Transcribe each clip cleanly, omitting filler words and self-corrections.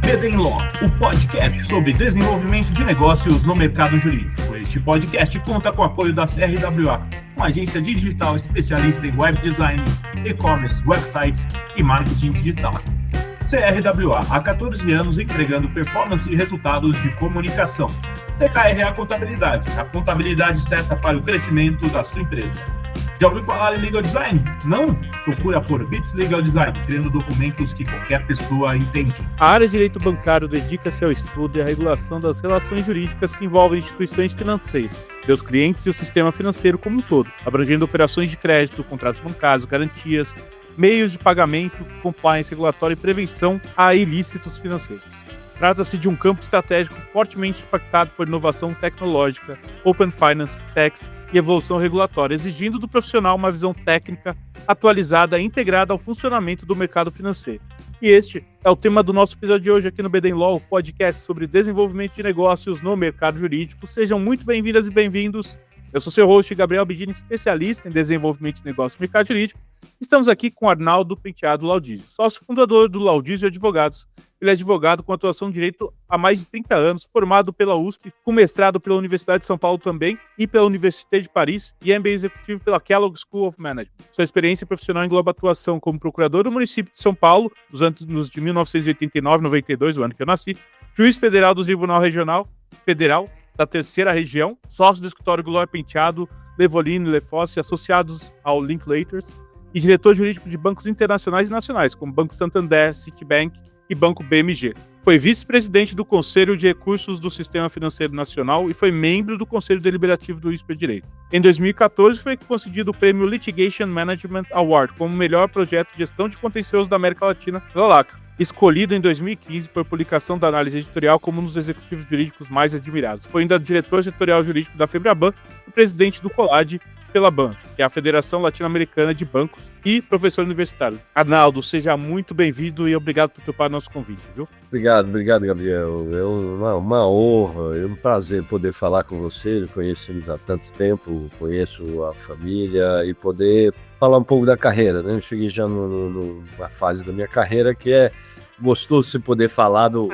BD Law, o podcast sobre desenvolvimento de negócios no mercado jurídico. Este podcast conta com o apoio da CRWA, uma agência digital especialista em web design, e-commerce, websites e marketing digital. CRWA, há 14 anos entregando performance e resultados de comunicação. TKRA Contabilidade, a contabilidade certa para o crescimento da sua empresa. Já ouviu falar em Legal Design? Não? Procura por Bits Legal Design, criando documentos que qualquer pessoa entende. A área de direito bancário dedica-se ao estudo e à regulação das relações jurídicas que envolvem instituições financeiras, seus clientes e o sistema financeiro como um todo, abrangendo operações de crédito, contratos bancários, garantias, meios de pagamento, compliance regulatório e prevenção a ilícitos financeiros. Trata-se de um campo estratégico fortemente impactado por inovação tecnológica, open finance, tax e evolução regulatória, exigindo do profissional uma visão técnica atualizada e integrada ao funcionamento do mercado financeiro. E este é o tema do nosso episódio de hoje aqui no BD Law, podcast sobre desenvolvimento de negócios no mercado jurídico. Sejam muito bem-vindas e bem-vindos. Eu sou seu host, Gabriel Bidini, especialista em desenvolvimento de negócios no mercado jurídico. Estamos aqui com Arnaldo Penteado Laudizio, sócio fundador do Laudizio Advogados. Ele é advogado com atuação em direito há mais de 30 anos, formado pela USP, com mestrado pela Universidade de São Paulo também e pela Université de Paris e MBA executivo pela Kellogg School of Management. Sua experiência profissional engloba atuação como procurador do município de São Paulo nos anos de 1989 e 92, o ano que eu nasci, juiz federal do Tribunal Regional Federal da Terceira Região, sócio do escritório Glória Penteado, Levolini, Lefosse, associados ao Linklaters, e diretor jurídico de bancos internacionais e nacionais, como Banco Santander, Citibank e Banco BMG. Foi vice-presidente do Conselho de Recursos do Sistema Financeiro Nacional e foi membro do Conselho Deliberativo do ISPER Direito. Em 2014, foi concedido o prêmio Litigation Management Award como o melhor projeto de gestão de contencioso da América Latina pela LACA, escolhido em 2015 por publicação da análise editorial como um dos executivos jurídicos mais admirados. Foi ainda diretor setorial jurídico da FEBRABAN e presidente do COLAD pela BAN, que é a Federação Latino-Americana de Bancos, e professor universitário. Arnaldo, seja muito bem-vindo e obrigado por topar nosso convite, viu? Obrigado, Gabriel. É uma honra, é um prazer poder falar com você. Conhecemos há tanto tempo, conheço a família e poder falar um pouco da carreira, né? Eu cheguei já numa fase da minha carreira que é gostoso você poder falar do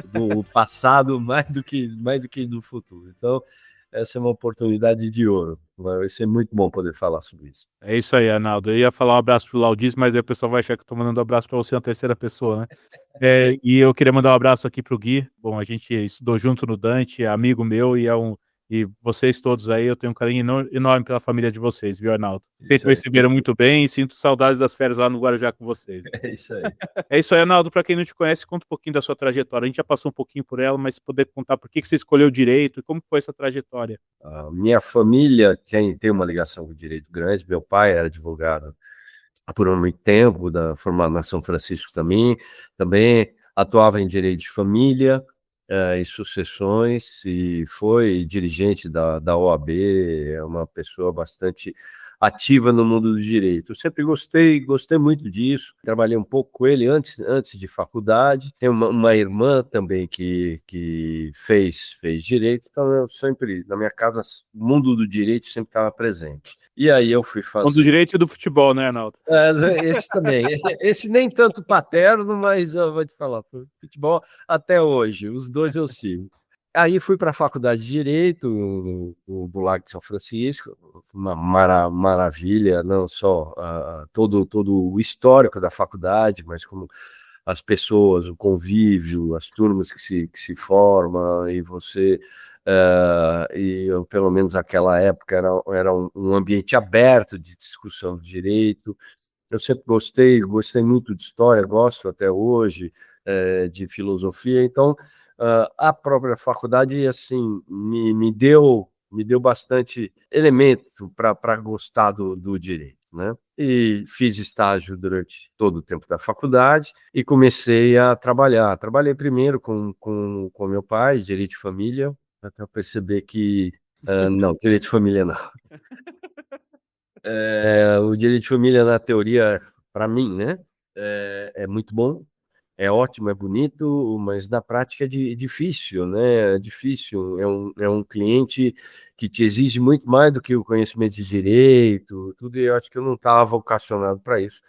passado mais do que do futuro. Então, essa é uma oportunidade de ouro. Vai ser muito bom poder falar sobre isso. É isso aí, Arnaldo. Eu ia falar um abraço pro Laudizio, mas aí o pessoal vai achar que eu tô mandando um abraço para você na terceira pessoa, né? E eu queria mandar um abraço aqui pro Gui. Bom, a gente estudou junto no Dante, é amigo meu e vocês todos aí, eu tenho um carinho enorme pela família de vocês, viu, Arnaldo? Vocês receberam muito bem e sinto saudades das férias lá no Guarujá com vocês. É isso aí. É isso aí, Arnaldo. Para quem não te conhece, conta um pouquinho da sua trajetória. A gente já passou um pouquinho por ela, mas se poder contar por que você escolheu direito e como foi essa trajetória. A minha família tem uma ligação com o direito grande. Meu pai era advogado por muito tempo, formado na São Francisco também atuava em direito de família e sucessões, e foi dirigente da OAB, é uma pessoa bastante ativa no mundo do direito. Eu sempre gostei muito disso, trabalhei um pouco com ele antes de faculdade. Tem uma irmã também que fez direito, então eu sempre, na minha casa, o mundo do direito sempre estava presente. E aí eu fui fazer... O mundo do direito e do futebol, né, Arnaldo? Esse também. Esse nem tanto paterno, mas eu vou te falar, futebol até hoje, os dois eu sigo. Aí fui para a faculdade de Direito, no Bulag de São Francisco, uma maravilha, não só todo o histórico da faculdade, mas como as pessoas, o convívio, as turmas que se formam, e você... pelo menos naquela época era um ambiente aberto de discussão de direito. Eu sempre gostei muito de história, gosto até hoje de filosofia, então a própria faculdade assim me deu bastante elemento para gostar do direito, né? E fiz estágio durante todo o tempo da faculdade e comecei a trabalhar. Trabalhei primeiro com meu pai, direito de família, até eu perceber que não, direito de família não. O direito de família, na teoria, para mim, né, é muito bom, é ótimo, é bonito, mas na prática é difícil, né? É difícil, é um cliente que te exige muito mais do que o conhecimento de direito, tudo, e eu acho que eu não estava vocacionado para isso.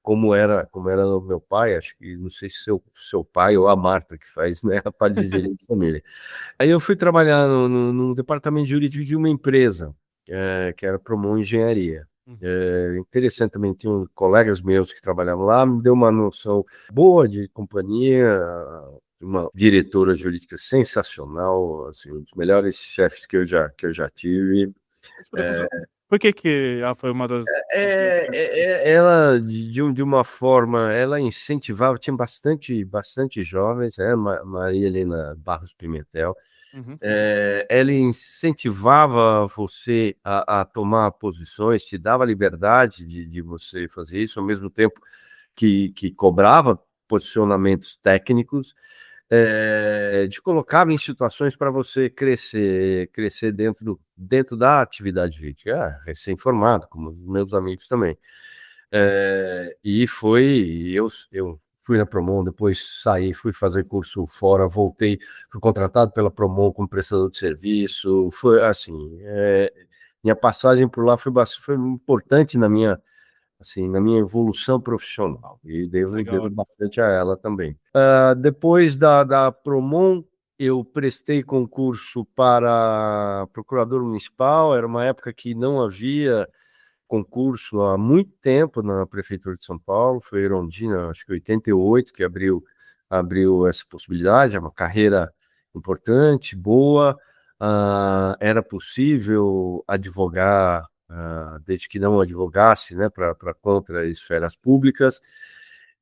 como era o meu pai, acho que não sei se seu pai ou a Marta que faz, né, a parte de direito de família. Aí eu fui trabalhar no departamento jurídico de uma empresa, que era Promon Engenharia. Interessante também, tinham colegas meus que trabalhavam lá, me deu uma noção boa de companhia, uma diretora jurídica sensacional, assim, um dos melhores chefes que eu já tive. Por que ela foi uma das... Ela, de uma forma, ela incentivava, tinha bastante jovens, Maria Helena Barros Pimentel, Uhum. ela incentivava você a tomar posições, te dava liberdade de você fazer isso, ao mesmo tempo que cobrava posicionamentos técnicos, te colocava em situações para você crescer dentro da atividade jurídica. Recém-formado, como os meus amigos também. Eu fui na Promon, depois saí, fui fazer curso fora, voltei, fui contratado pela Promon como prestador de serviço. Foi assim, minha passagem por lá foi importante na minha evolução profissional, e Legal. devo bastante a ela também. Depois da Promon, eu prestei concurso para procurador municipal. Era uma época que não havia concurso há muito tempo na Prefeitura de São Paulo. Foi Erundina, acho que 88, que abriu essa possibilidade. É uma carreira importante, boa. Era possível advogar, desde que não advogasse, né, para contra esferas públicas.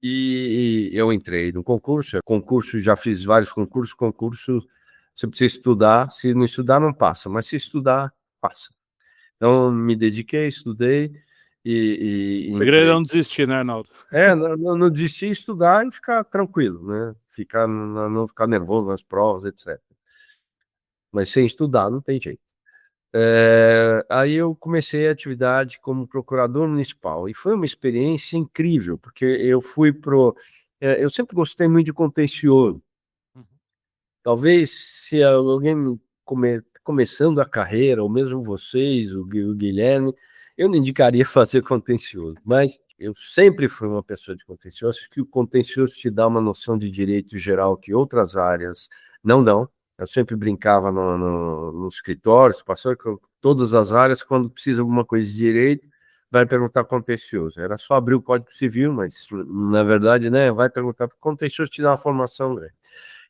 E eu entrei no concurso, já fiz vários concursos, você precisa estudar, se não estudar não passa, mas se estudar, passa. Então, me dediquei, estudei e O segredo é entrei. não desistir, né, Arnaldo? Não desistir, estudar e ficar tranquilo, né? Não ficar nervoso nas provas, etc. Mas sem estudar não tem jeito. Aí eu comecei a atividade como procurador municipal e foi uma experiência incrível, porque eu sempre gostei muito de contencioso. Talvez se alguém começando a carreira, ou mesmo vocês, o Guilherme, eu não indicaria fazer contencioso, mas eu sempre fui uma pessoa de contencioso. Acho que o contencioso te dá uma noção de direito geral que outras áreas não dão. Eu sempre brincava no escritório, passou com todas as áreas, quando precisa de alguma coisa de direito, vai perguntar contencioso. Era só abrir o Código Civil, mas na verdade, né, vai perguntar, contencioso te dá uma formação grande.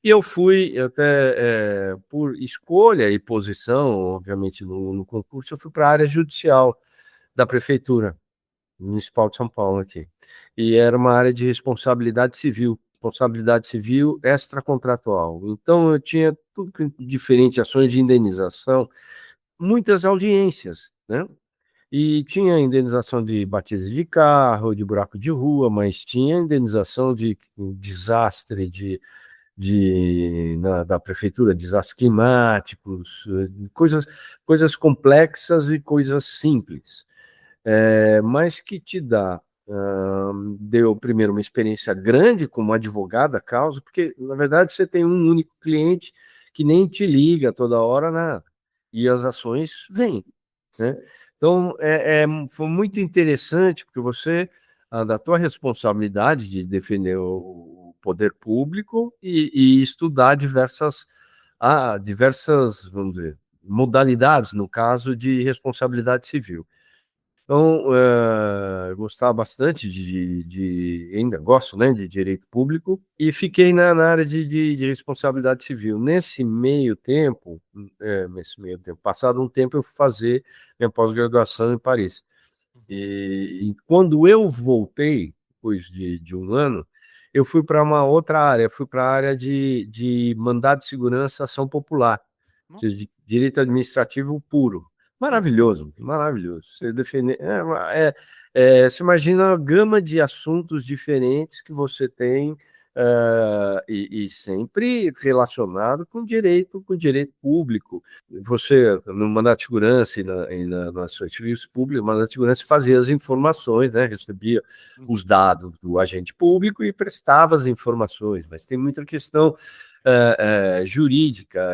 E eu fui até, por escolha e posição, obviamente, no concurso, eu fui para a área judicial da Prefeitura Municipal de São Paulo aqui. E era uma área de responsabilidade civil extracontratual. Então eu tinha tudo diferente, ações de indenização, muitas audiências, né? E tinha indenização de batidas de carro, de buraco de rua, mas tinha indenização de desastre, da prefeitura, desastres climáticos, coisas complexas e coisas simples, mas que deu primeiro uma experiência grande como advogado da causa, porque na verdade você tem um único cliente que nem te liga toda hora, nada, e as ações vêm, né? Então foi muito interessante, porque da tua responsabilidade de defender o poder público e estudar diversas, vamos dizer, modalidades, no caso de responsabilidade civil. Então, eu gostava bastante ainda gosto, né, de direito público, e fiquei na área de responsabilidade civil. Nesse meio tempo, passado um tempo, eu fui fazer minha pós-graduação em Paris. E quando eu voltei, depois de um ano, eu fui para uma outra área, fui para a área de mandado de segurança, ação popular, de direito administrativo puro. Maravilhoso, maravilhoso. Você defender, você imagina a gama de assuntos diferentes que você tem, e sempre relacionado com direito público. Você, no mandato de segurança nas serviços públicos, no mandato de segurança fazia as informações, né? Recebia os dados do agente público e prestava as informações, mas tem muita questão jurídica.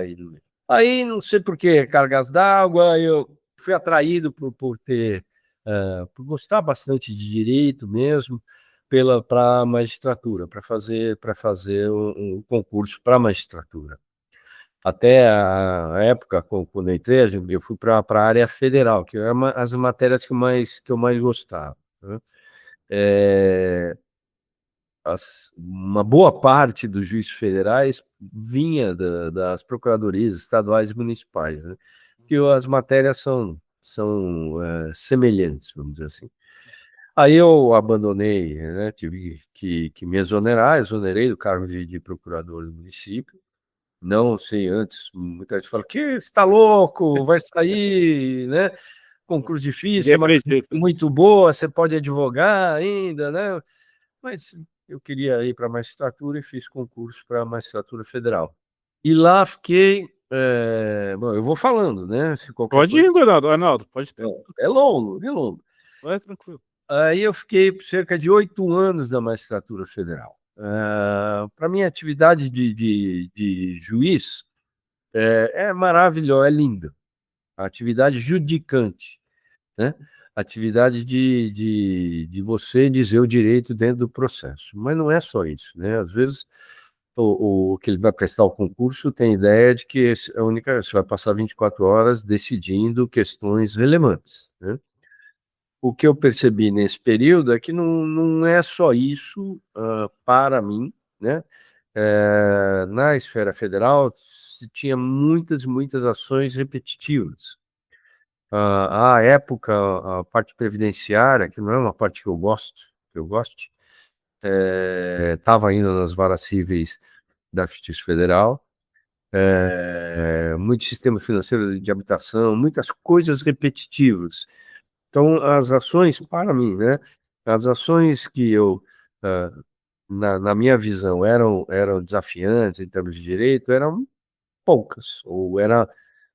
Aí, não sei por que, cargas d'água, eu fui atraído por gostar bastante de direito mesmo, para a magistratura, para fazer um concurso para a magistratura. Até a época, quando eu entrei, eu fui para a área federal, que eram as matérias que eu mais gostava, né? É, uma boa parte dos juízes federais vinha das procuradorias estaduais e municipais, né? Que as matérias são semelhantes, vamos dizer assim. Aí eu abandonei, né? Tive que me exonerei do cargo de procurador do município. Não sei, antes, muita gente fala que você está louco, vai sair, né? Concurso Ninguém difícil, uma acredita. muito boa, você pode advogar ainda, né? Mas eu queria ir para a magistratura e fiz concurso para a magistratura federal. E lá fiquei. Bom, eu vou falando, né? Se qualquer Pode coisa. ir, Ronaldo. Arnaldo, pode ter. É longo, é longo. Vai tranquilo. Aí eu fiquei por cerca de 8 anos na magistratura federal. Para minha atividade de juiz é maravilhosa, é linda. A atividade judicante, né? Atividade de você dizer o direito dentro do processo. Mas não é só isso, né? Às vezes o que ele vai prestar o concurso tem a ideia de que você vai passar 24 horas decidindo questões relevantes, né? O que eu percebi nesse período é que não é só isso, para mim, né? Na esfera federal, se tinha muitas, muitas ações repetitivas. À época, a parte previdenciária, que não é uma parte que eu goste, estava ainda nas varas cíveis da Justiça Federal, muito sistema financeiro de habitação, muitas coisas repetitivas. Então, as ações, para mim, né? As ações que ah, na minha visão, eram desafiantes em termos de direito, eram poucas, ou era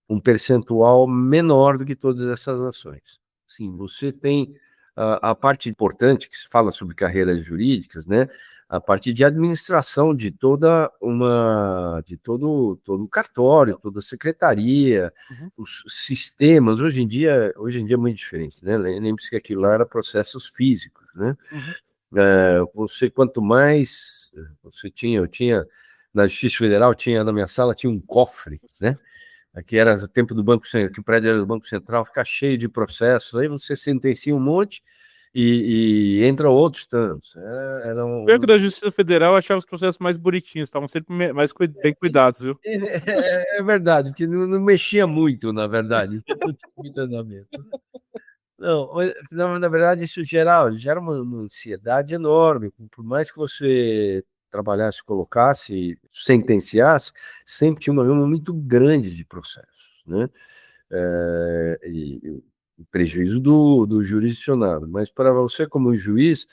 um percentual menor do que todas essas ações. Sim, você tem a parte importante que se fala sobre carreiras jurídicas, né? A parte de administração de todo o cartório, toda a secretaria, Uhum. os sistemas. Hoje em dia é muito diferente, né? Lembre-se que aquilo lá era processos físicos, né? Uhum. Você, quanto mais eu tinha na Justiça Federal, tinha na minha sala tinha um cofre, né? Aqui era o tempo do Banco Central, que o prédio era do Banco Central, fica cheio de processos, aí você sentencia um monte e entra outros tantos. Era Pior que da Justiça Federal, eu achava os processos mais bonitinhos, estavam sempre mais bem cuidados, viu? é verdade, porque não mexia muito, na verdade. Não tinha muito andamento. Não, na verdade, isso gera uma ansiedade enorme. Por mais que você trabalhasse, colocasse, sentenciasse, sempre tinha uma gama muito grande de processos, né? E o prejuízo do jurisdicionado. Mas para você, como juiz,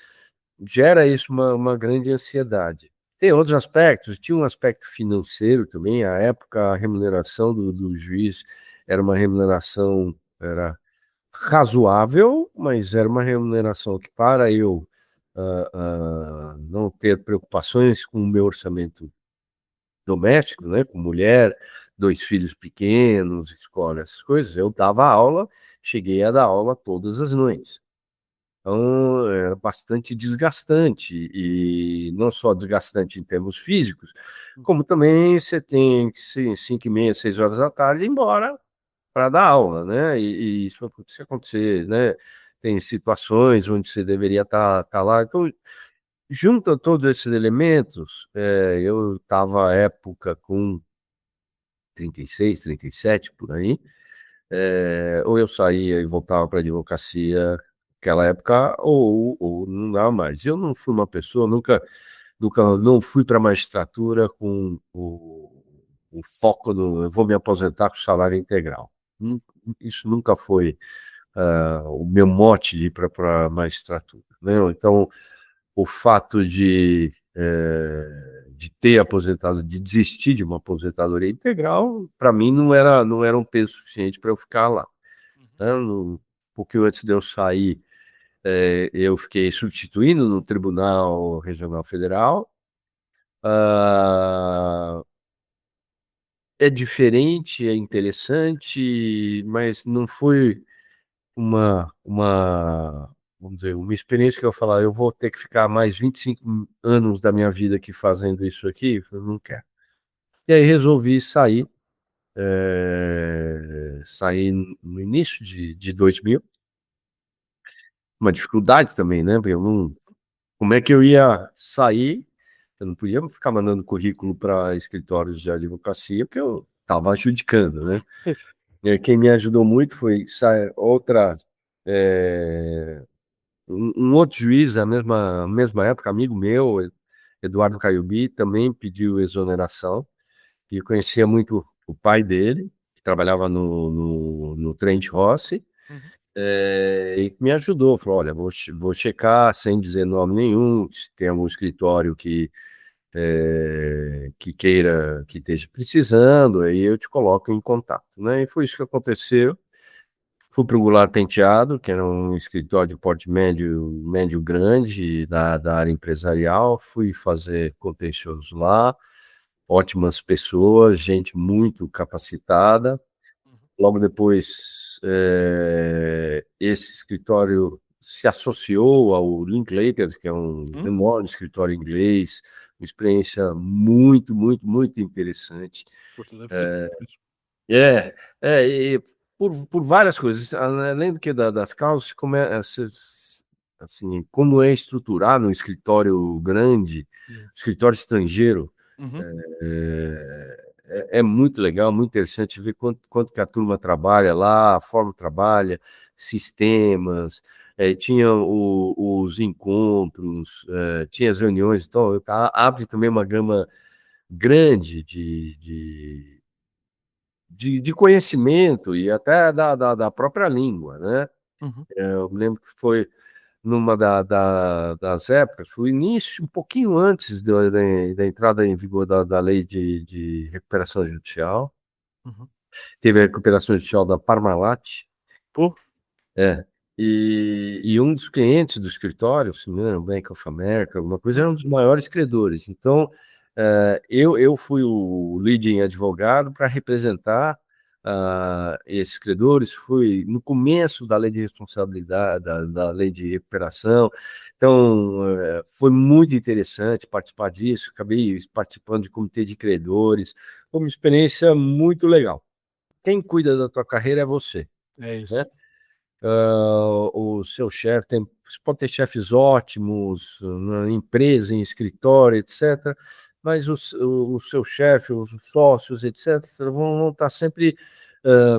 gera isso uma grande ansiedade. Tem outros aspectos, tinha um aspecto financeiro também. À época, a remuneração do juiz era uma remuneração. Era razoável, mas era uma remuneração que, para eu não ter preocupações com o meu orçamento doméstico, né, com mulher, 2 filhos pequenos, escola, essas coisas, eu dava aula, cheguei a dar aula todas as noites. Então, era bastante desgastante, e não só desgastante em termos físicos, como também você tem que ser 5h30, 6 horas da tarde ir embora para dar aula, né? E isso se acontecer, né? Tem situações onde você deveria estar lá. Então, junta todos esses elementos, eu estava à época com 36, 37, por aí, ou eu saía e voltava para a advocacia naquela época, ou não dava mais. Eu não fui uma pessoa, nunca não fui para a magistratura com o foco no eu vou me aposentar com salário integral. Isso nunca foi o meu mote de ir para a magistratura, né? Então, o fato de ter aposentado, de desistir de uma aposentadoria integral, para mim não era um peso suficiente para eu ficar lá, né? Um pouquinho antes de eu sair, eu fiquei substituindo no Tribunal Regional Federal. Ah, é diferente, é interessante, mas não foi uma vamos dizer, uma experiência que eu falar, eu vou ter que ficar mais 25 anos da minha vida aqui fazendo isso aqui, eu não quero. E aí resolvi sair, saí no início de 2000, uma dificuldade também, né? Porque eu não, como é que eu ia sair? Eu não podia ficar mandando currículo para escritórios de advocacia, porque eu estava adjudicando, né? E quem me ajudou muito foi outra, é, um outro juiz, na mesma época, amigo meu, Eduardo Caiubi, também pediu exoneração, e eu conhecia muito o pai dele, que trabalhava no Trent Rossi, Uhum. e me ajudou, falou, olha, vou checar, sem dizer nome nenhum, se tem algum escritório que queira, que esteja precisando, aí eu te coloco em contato, né? E foi isso que aconteceu. Fui para o Goulart Penteado, que era um escritório de porte médio, médio grande da área empresarial. Fui fazer contencioso lá, ótimas pessoas, gente muito capacitada. Logo depois, esse escritório se associou ao Linklaters, que é um enorme escritório inglês, uma experiência muito, muito, muito interessante. Puta, deve ter sido mesmo. E por várias coisas, além do que das causas, assim, como é estruturado um escritório grande, escritório estrangeiro, Uhum. é muito legal, muito interessante ver quanto que a turma trabalha lá, a forma que trabalha, sistemas, tinha os encontros, tinha as reuniões, então abre também uma gama grande de conhecimento e até da própria língua, né? Uhum. Eu me lembro que foi numa das épocas, foi o início, um pouquinho antes da entrada em vigor da lei de recuperação judicial. Uhum. Teve a recuperação judicial da Parmalat, Pô, e um dos clientes do escritório, se não me engano, Bank of America, alguma coisa, era um dos maiores credores. Então, eu fui o leading advogado para representar esses credores. Fui no começo da lei de responsabilidade, da lei de recuperação. Então, foi muito interessante participar disso. Acabei participando de comitê de credores. Foi uma experiência muito legal. Quem cuida da tua carreira é você, é né? isso. O seu chefe você pode ter chefes ótimos na empresa, em escritório, etc. Mas o seu chefe, os sócios, etc., vão estar sempre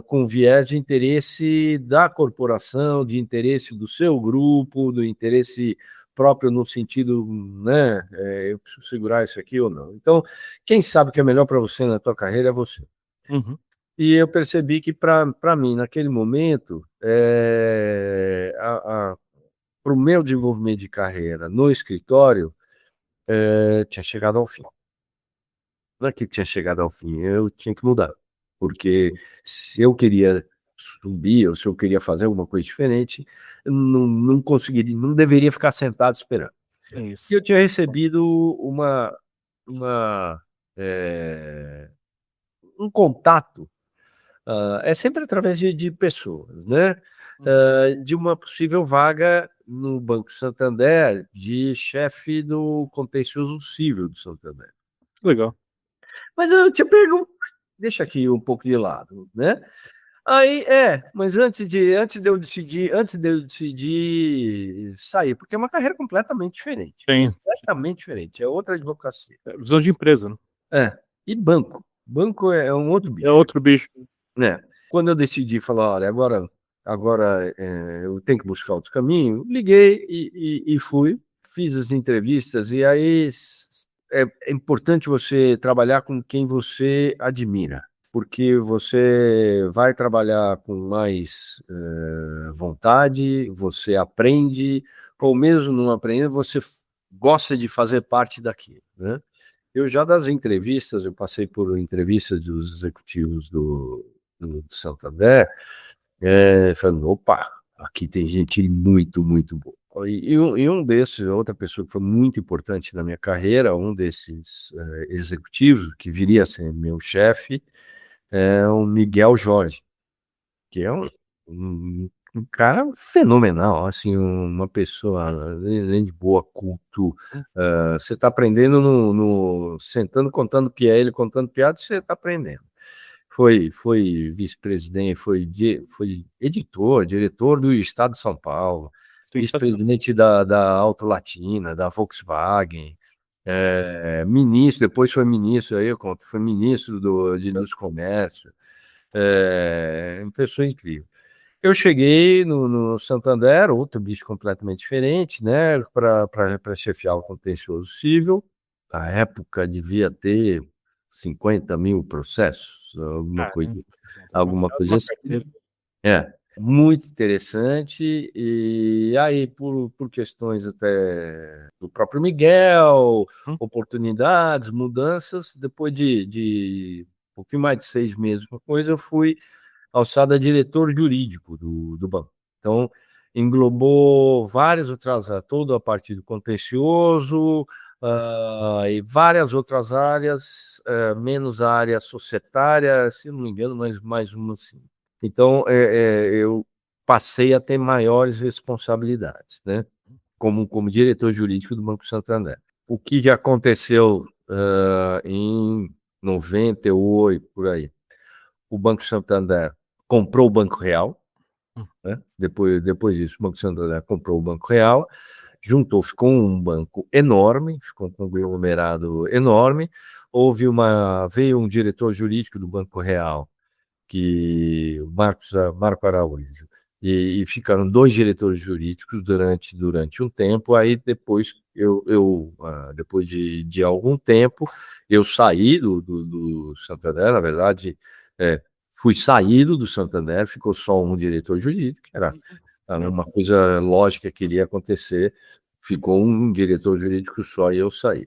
com viés de interesse da corporação, de interesse do seu grupo, do interesse próprio no sentido, né, eu preciso segurar isso aqui ou não. Então, quem sabe o que é melhor para você na tua carreira é você. Uhum. E eu percebi que para mim, naquele momento, para o meu desenvolvimento de carreira no escritório, tinha chegado ao fim. Não é que tinha chegado ao fim, eu tinha que mudar. Porque se eu queria subir, ou se eu queria fazer alguma coisa diferente, eu não conseguiria, não deveria ficar sentado esperando. É E isso. eu tinha recebido uma, eh, um contato. É sempre através de pessoas, né? De uma possível vaga no Banco Santander de chefe do contencioso civil do Santander. Legal. Mas eu te pergunto, deixa aqui um pouco de lado, né? Aí, mas antes de eu decidir sair, porque é uma carreira Tem. completamente diferente, é outra advocacia. Visão de empresa, né? E banco. Banco é um outro É bicho. outro bicho. Né? Quando eu decidi falar, olha, agora eu tenho que buscar outro caminho, liguei e fui, fiz as entrevistas, e aí é importante você trabalhar com quem você admira, porque você vai trabalhar com mais vontade, você aprende, ou mesmo não aprendendo, você gosta de fazer parte daquilo, né? Eu já das entrevistas, eu passei por entrevistas dos executivos do Santander, falando, opa, aqui tem gente muito, muito boa. E um desses, outra pessoa que foi muito importante na minha carreira, um desses executivos, que viria a ser meu chefe, é o Miguel Jorge, que é um Um cara fenomenal, assim, uma pessoa, além de boa, culto. Você está aprendendo sentando, contando piada, ele contando piada, você está aprendendo. Foi vice-presidente, foi editor, diretor do Estado de São Paulo, vice-presidente da Auto Latina, da Volkswagen, ministro, depois foi ministro, aí eu conto, foi ministro de Indústria e Comércio, uma pessoa incrível. Eu cheguei no Santander, outro bicho completamente diferente, né, para chefiar o contencioso civil. Na época devia ter 50 mil processos, alguma coisa assim. Muito interessante. E aí, por questões até do próprio Miguel, oportunidades, mudanças, depois de um pouquinho mais de 6 meses, uma coisa, eu fui alçado a diretor jurídico do banco. Então, englobou várias outras áreas, toda a parte do contencioso, e várias outras áreas, menos a área societária, se não me engano, mas mais uma assim. Então, eu passei a ter maiores responsabilidades, né? Como diretor jurídico do Banco Santander. O que já aconteceu em 98, por aí? O Banco Santander comprou o Banco Real, né? Depois disso, o Banco Santander comprou o Banco Real, ficou um banco enorme, ficou um conglomerado enorme. Veio um diretor jurídico do Banco Real, que Marco Araújo, e ficaram 2 diretores jurídicos durante um tempo. Aí depois depois de algum tempo, eu saí do Santander, na verdade, fui saído do Santander, ficou só um diretor jurídico, que era uma coisa lógica que iria acontecer, ficou um diretor jurídico só e eu saí.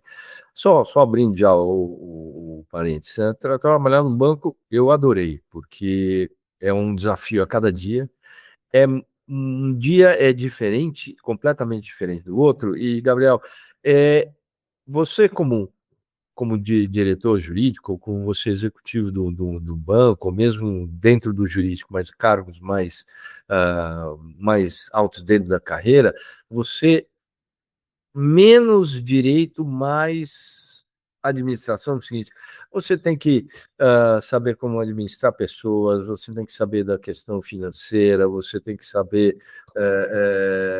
Só abrindo já o parênteses, trabalhar no banco eu adorei, porque é um desafio a cada dia. Um dia é diferente, completamente diferente do outro. E, Gabriel, você como diretor jurídico, ou como você executivo do banco, ou mesmo dentro do jurídico, mas cargos mais altos dentro da carreira, você menos direito, mais administração. É o seguinte: você tem que saber como administrar pessoas, você tem que saber da questão financeira, você tem que saber.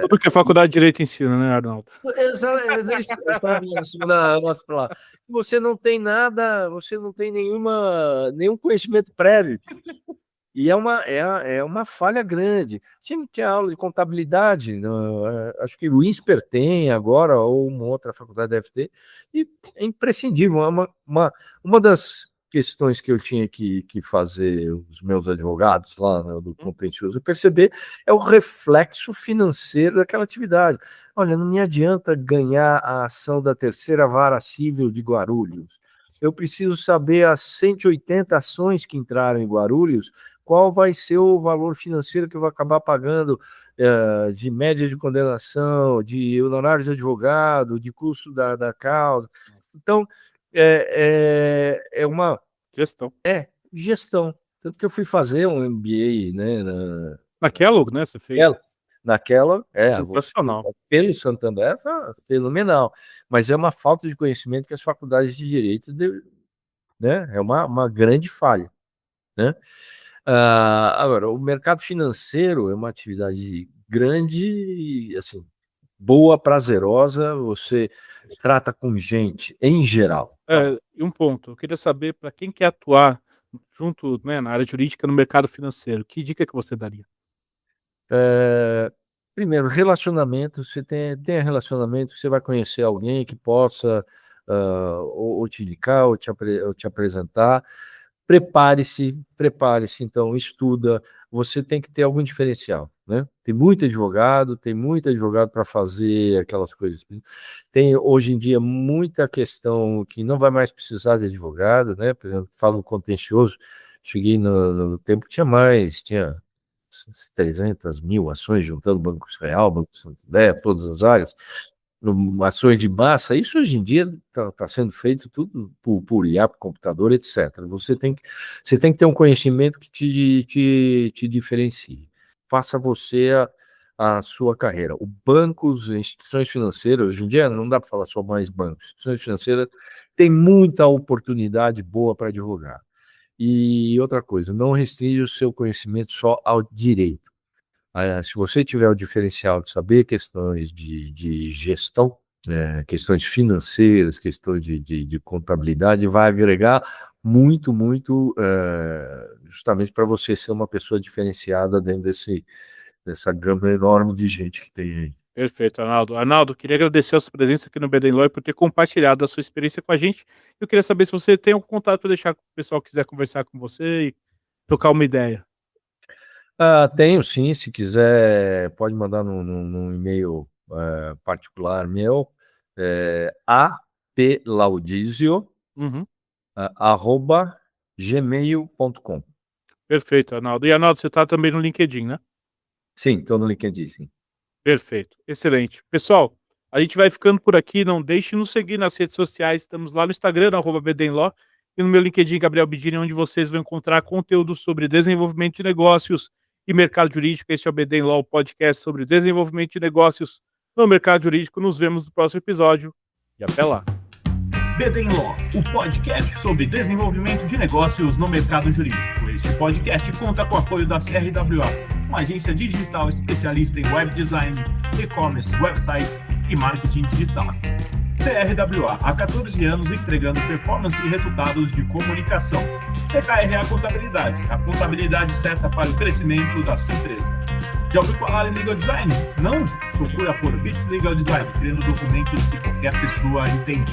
Tudo que a faculdade de Direito ensina, né, Arnaldo? Você não tem nada, você não tem nenhum conhecimento prévio. E é uma falha grande. Tinha aula de contabilidade, acho que o INSPER tem agora, ou uma outra faculdade deve ter, e é imprescindível. Uma das questões que eu tinha que fazer os meus advogados lá, né, do contencioso, perceber é o reflexo financeiro daquela atividade. Olha, não me adianta ganhar a ação da terceira vara civil de Guarulhos. Eu preciso saber as 180 ações que entraram em Guarulhos, qual vai ser o valor financeiro que eu vou acabar pagando de média de condenação, de honorários de advogado, de custo da causa. Então, é uma gestão. Tanto que eu fui fazer um MBA, né, Na Kellogg, né, você fez? Naquela, Sensacional. pelo Santander, foi fenomenal. Mas é uma falta de conhecimento que as faculdades de direito, né, é uma grande falha, né? Agora, o mercado financeiro é uma atividade grande, assim, boa, prazerosa. Você trata com gente em geral. E um ponto, eu queria saber, para quem quer atuar junto, né, na área jurídica, no mercado financeiro, que dica que você daria? Primeiro, relacionamento. Você tem relacionamento, que você vai conhecer alguém que possa ou te indicar, ou te apresentar. Prepare-se, então, estuda. Você tem que ter algum diferencial, né? Tem muito advogado para fazer aquelas coisas. Tem, hoje em dia, muita questão que não vai mais precisar de advogado, né? Por exemplo, falo contencioso, cheguei no tempo que tinha 300 mil ações, juntando Banco Real, Banco Santander, todas as áreas, ações de massa. Isso hoje em dia está sendo feito tudo por IA, por computador, etc. Você tem que ter um conhecimento que te diferencie. faça você a sua carreira. O bancos, instituições financeiras, hoje em dia não dá para falar só mais bancos, instituições financeiras têm muita oportunidade boa para advogar. E outra coisa, não restringe o seu conhecimento só ao direito. Se você tiver o diferencial de saber questões de gestão, questões financeiras, questões de contabilidade, vai agregar muito, justamente para você ser uma pessoa diferenciada dentro dessa gama enorme de gente que tem aí. Perfeito, Arnaldo. Arnaldo, queria agradecer a sua presença aqui no BD Law e por ter compartilhado a sua experiência com a gente. Eu queria saber se você tem algum contato para deixar que o pessoal quiser conversar com você e trocar uma ideia. Tenho sim, se quiser pode mandar num e-mail particular meu, aplaudizio, @gmail.com. Perfeito, Arnaldo. E Arnaldo, você está também no LinkedIn, né? Sim, estou no LinkedIn, sim. Perfeito, excelente. Pessoal, a gente vai ficando por aqui, não deixe de nos seguir nas redes sociais, estamos lá no Instagram, @BDenLaw, e no meu LinkedIn, Gabriel Bidini, onde vocês vão encontrar conteúdo sobre desenvolvimento de negócios e mercado jurídico. Este é o BD Law, podcast sobre desenvolvimento de negócios no mercado jurídico. Nos vemos no próximo episódio e até lá. BD Law, o podcast sobre desenvolvimento de negócios no mercado jurídico. Este podcast conta com o apoio da CRWA, uma agência digital especialista em web design, e-commerce, websites e marketing digital. CRWA, há 14 anos entregando performance e resultados de comunicação. TKRA Contabilidade, a contabilidade certa para o crescimento da sua empresa. Já ouviu falar em Legal Design? Não? Procura por Bits Legal Design, criando documentos que qualquer pessoa entende.